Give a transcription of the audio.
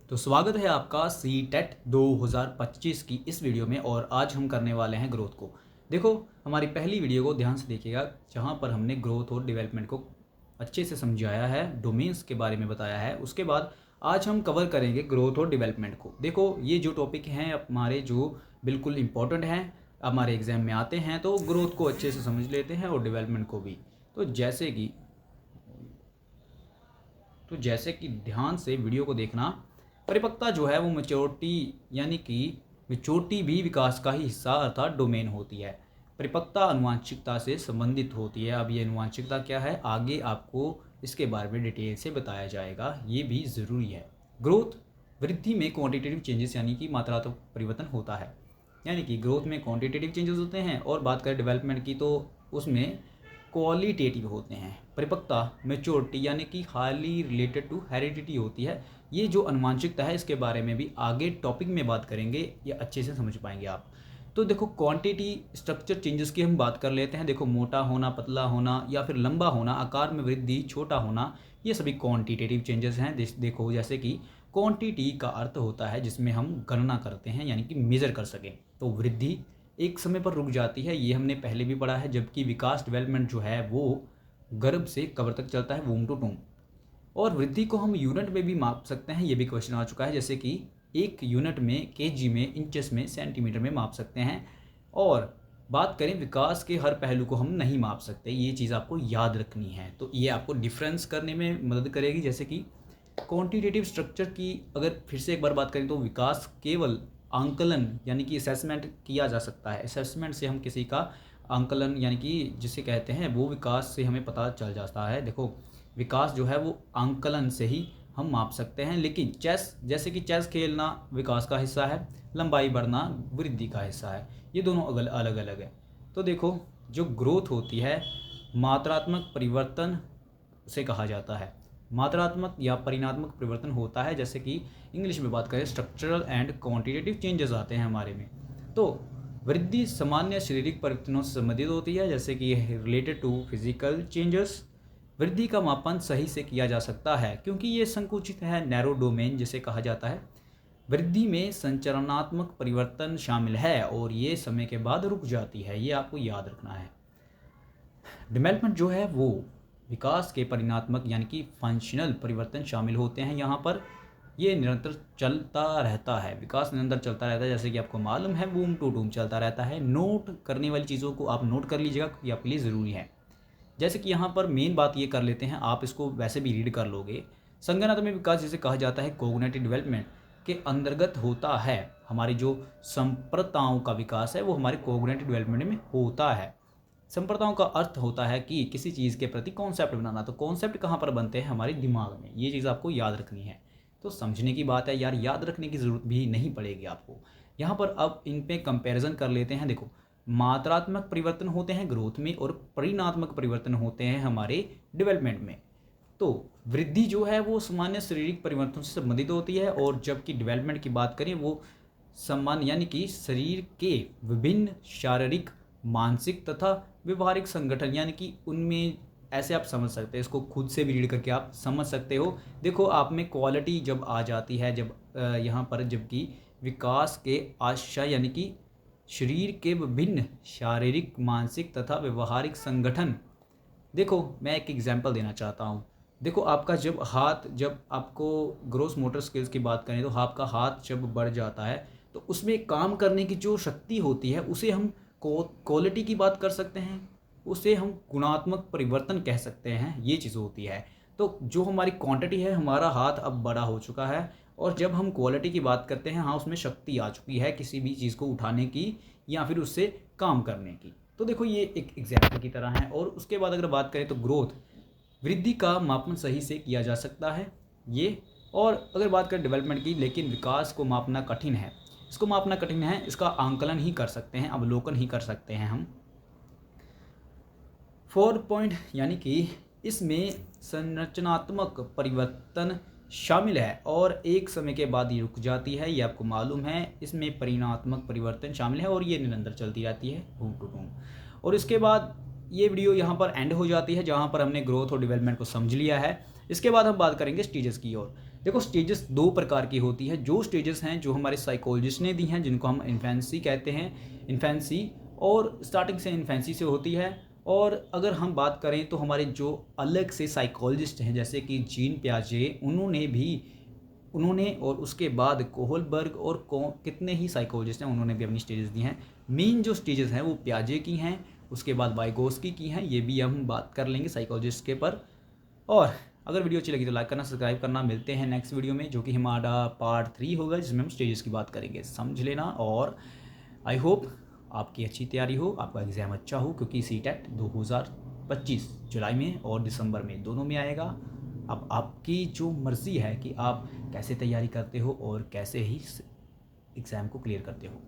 तो स्वागत है आपका सी टेट 2025 की इस वीडियो में। और आज हम करने वाले हैं ग्रोथ को। देखो, हमारी पहली वीडियो को ध्यान से देखिएगा, जहां पर हमने ग्रोथ और डेवलपमेंट को अच्छे से समझाया है, डोमेन्स के बारे में बताया है। उसके बाद आज हम कवर करेंगे ग्रोथ और डेवलपमेंट को। देखो, ये जो टॉपिक हैं हमारे, जो बिल्कुल इंपॉर्टेंट हैं, हमारे एग्जाम में आते हैं, तो ग्रोथ को अच्छे से समझ लेते हैं और डेवलपमेंट को भी। तो जैसे कि ध्यान से वीडियो को देखना। परिपक्वता जो है वो मैच्योरिटी, यानी कि मैच्योरिटी भी विकास का ही हिस्सा अर्थात डोमेन होती है। परिपक्वता आनुवंशिकता से संबंधित होती है। अब ये आनुवंशिकता क्या है, आगे आपको इसके बारे में डिटेल से बताया जाएगा, ये भी ज़रूरी है। ग्रोथ, वृद्धि में क्वांटिटेटिव चेंजेस यानी कि मात्रात्मक परिवर्तन होता है। यानी कि ग्रोथ में क्वांटिटेटिव चेंजेस होते हैं, और बात करें डेवलपमेंट की तो उसमें क्वालिटेटिव होते हैं। परिपक्वता मैच्योरिटी यानी कि हाईली रिलेटेड टू हेरिडिटी होती है। ये जो आनुवंशिकता है, इसके बारे में भी आगे टॉपिक में बात करेंगे, ये अच्छे से समझ पाएंगे आप। तो देखो, क्वांटिटी स्ट्रक्चर चेंजेस की हम बात कर लेते हैं। देखो, मोटा होना, पतला होना या फिर लंबा होना, आकार में वृद्धि, छोटा होना, ये सभी क्वांटिटेटिव चेंजेस हैं। देखो, जैसे कि क्वांटिटी का अर्थ होता है जिसमें हम गणना करते हैं, यानी कि मेजर कर सकें। तो वृद्धि एक समय पर रुक जाती है, ये हमने पहले भी पढ़ा है। जबकि विकास, डेवलपमेंट जो है वो गर्भ से कब्र तक चलता है, वूम टू टूम। और वृद्धि को हम यूनिट में भी माप सकते हैं, ये भी क्वेश्चन आ चुका है। जैसे कि एक यूनिट में केजी में, इंचेस में, सेंटीमीटर में माप सकते हैं। और बात करें विकास के हर पहलू को हम नहीं माप सकते, ये चीज़ आपको याद रखनी है। तो ये आपको डिफरेंस करने में मदद करेगी। जैसे कि क्वांटिटेटिव स्ट्रक्चर की अगर फिर से एक बार बात करें तो विकास केवल आंकलन यानी कि असेसमेंट किया जा सकता है। असेसमेंट से हम किसी का आंकलन यानी कि जिसे कहते हैं, वो विकास से हमें पता चल जाता है। देखो, विकास जो है वो आंकलन से ही हम माप सकते हैं। लेकिन चेस, जैसे कि चेस खेलना विकास का हिस्सा है, लंबाई बढ़ना वृद्धि का हिस्सा है, ये दोनों अलग अलग है। तो देखो, जो ग्रोथ होती है, मात्रात्मक परिवर्तन से कहा जाता है। मात्रात्मक या परिमाणात्मक परिवर्तन होता है, जैसे कि इंग्लिश में बात करें स्ट्रक्चरल एंड क्वांटिटेटिव चेंजेस आते हैं हमारे में। तो वृद्धि सामान्य शारीरिक परिवर्तनों से संबंधित होती है, जैसे कि रिलेटेड टू फिजिकल चेंजेस। वृद्धि का मापन सही से किया जा सकता है क्योंकि ये संकुचित है, नैरो डोमेन जिसे कहा जाता है। वृद्धि में संचरणात्मक परिवर्तन शामिल है और ये समय के बाद रुक जाती है, ये आपको याद रखना है। डेवलपमेंट जो है वो विकास के परिणात्मक यानी कि फंक्शनल परिवर्तन शामिल होते हैं यहाँ पर। ये निरंतर चलता रहता है, विकास निरंतर चलता रहता है, जैसे कि आपको मालूम है, बूम टू बूम चलता रहता है। नोट करने वाली चीज़ों को आप नोट कर लीजिएगा, ये आपके लिए ज़रूरी है। जैसे कि यहाँ पर मेन बात ये कर लेते हैं, आप इसको वैसे भी रीड कर लोगे। संज्ञानात्मक विकास जिसे कहा जाता है कोग्निटिव डेवलपमेंट के अंतर्गत होता है। हमारी जो संप्रदायों का विकास है वो हमारे कोग्निटिव डेवलपमेंट में होता है। संप्रदायों का अर्थ होता है कि किसी चीज़ के प्रति कॉन्सेप्ट बनाना। तो कॉन्सेप्ट कहाँ पर बनते हैं, हमारे दिमाग में। ये चीज़ आपको याद रखनी है। तो समझने की बात है यार, याद रखने की ज़रूरत भी नहीं पड़ेगी आपको यहाँ पर। अब इन पे कंपैरिजन कर लेते हैं। देखो, मात्रात्मक परिवर्तन होते हैं ग्रोथ में और परिमाणात्मक परिवर्तन होते हैं हमारे डेवलपमेंट में। तो वृद्धि जो है वो सामान्य शारीरिक परिवर्तन से संबंधित होती है, और जबकि डेवलपमेंट की बात करें वो सामान्य यानी कि शरीर के विभिन्न शारीरिक, मानसिक तथा व्यवहारिक संगठन, यानी कि उनमें ऐसे आप समझ सकते हैं, इसको खुद से भी रीड करके आप समझ सकते हो। देखो, आप में क्वालिटी जब आ जाती है, जब यहाँ पर, जबकि विकास के आशय यानी कि शरीर के विभिन्न शारीरिक, मानसिक तथा व्यवहारिक संगठन। देखो, मैं एक एग्जांपल देना चाहता हूँ। देखो, आपका जब हाथ, जब आपको ग्रोस मोटर स्किल्स की बात करें तो आपका हाथ जब बढ़ जाता है तो उसमें काम करने की जो शक्ति होती है उसे हम क्वालिटी की बात कर सकते हैं, उसे हम गुणात्मक परिवर्तन कह सकते हैं, ये चीज़ होती है। तो जो हमारी क्वांटिटी है, हमारा हाथ अब बड़ा हो चुका है, और जब हम क्वालिटी की बात करते हैं, हाँ, उसमें शक्ति आ चुकी है किसी भी चीज़ को उठाने की या फिर उससे काम करने की। तो देखो, ये एक एग्जाम्पल की तरह है। और उसके बाद अगर बात करें तो ग्रोथ, वृद्धि का मापन सही से किया जा सकता है ये। और अगर बात करें डेवलपमेंट की, लेकिन विकास को मापना कठिन है, इसको मापना कठिन है, इसका आंकलन ही कर सकते हैं, अवलोकन ही कर सकते हैं हम। 4 पॉइंट यानी कि इसमें संरचनात्मक परिवर्तन शामिल है और एक समय के बाद ये रुक जाती है, ये आपको मालूम है। इसमें परिमाणात्मक परिवर्तन शामिल है और ये निरंतर चलती रहती है, बूम टू बूम। और इसके बाद ये वीडियो यहाँ पर एंड हो जाती है, जहाँ पर हमने ग्रोथ और डेवलपमेंट को समझ लिया है। इसके बाद हम बात करेंगे स्टेजेस की ओर। देखो स्टेजेस दो प्रकार की होती है। जो स्टेजेस हैं जो हमारे साइकोलॉजिस्ट ने दी हैं, जिनको हम इन्फेंसी कहते हैं, इन्फेंसी, और स्टार्टिंग से इन्फेंसी से होती है। और अगर हम बात करें तो हमारे जो अलग से साइकोलॉजिस्ट हैं जैसे कि जीन पियाजे, उन्होंने और उसके बाद कोहलबर्ग और कितने ही साइकोलॉजिस्ट हैं, उन्होंने भी अपनी स्टेजेस दी हैं। मेन जो स्टेजेस हैं वो पियाजे की हैं, उसके बाद वाइगोस्की की हैं, ये भी हम बात कर लेंगे साइकोलॉजिस्ट के पर। और अगर वीडियो अच्छी लगी तो लाइक करना, सब्सक्राइब करना। मिलते हैं नेक्स्ट वीडियो में जो कि हमारा पार्ट 3 होगा, जिसमें हम स्टेजेस की बात करेंगे, समझ लेना। और आई होप आपकी अच्छी तैयारी हो, आपका एग्ज़ाम अच्छा हो, क्योंकि सीटेट 2025 जुलाई में और दिसंबर में दोनों में आएगा। अब आपकी जो मर्ज़ी है कि आप कैसे तैयारी करते हो और कैसे ही एग्ज़ाम को क्लियर करते हो।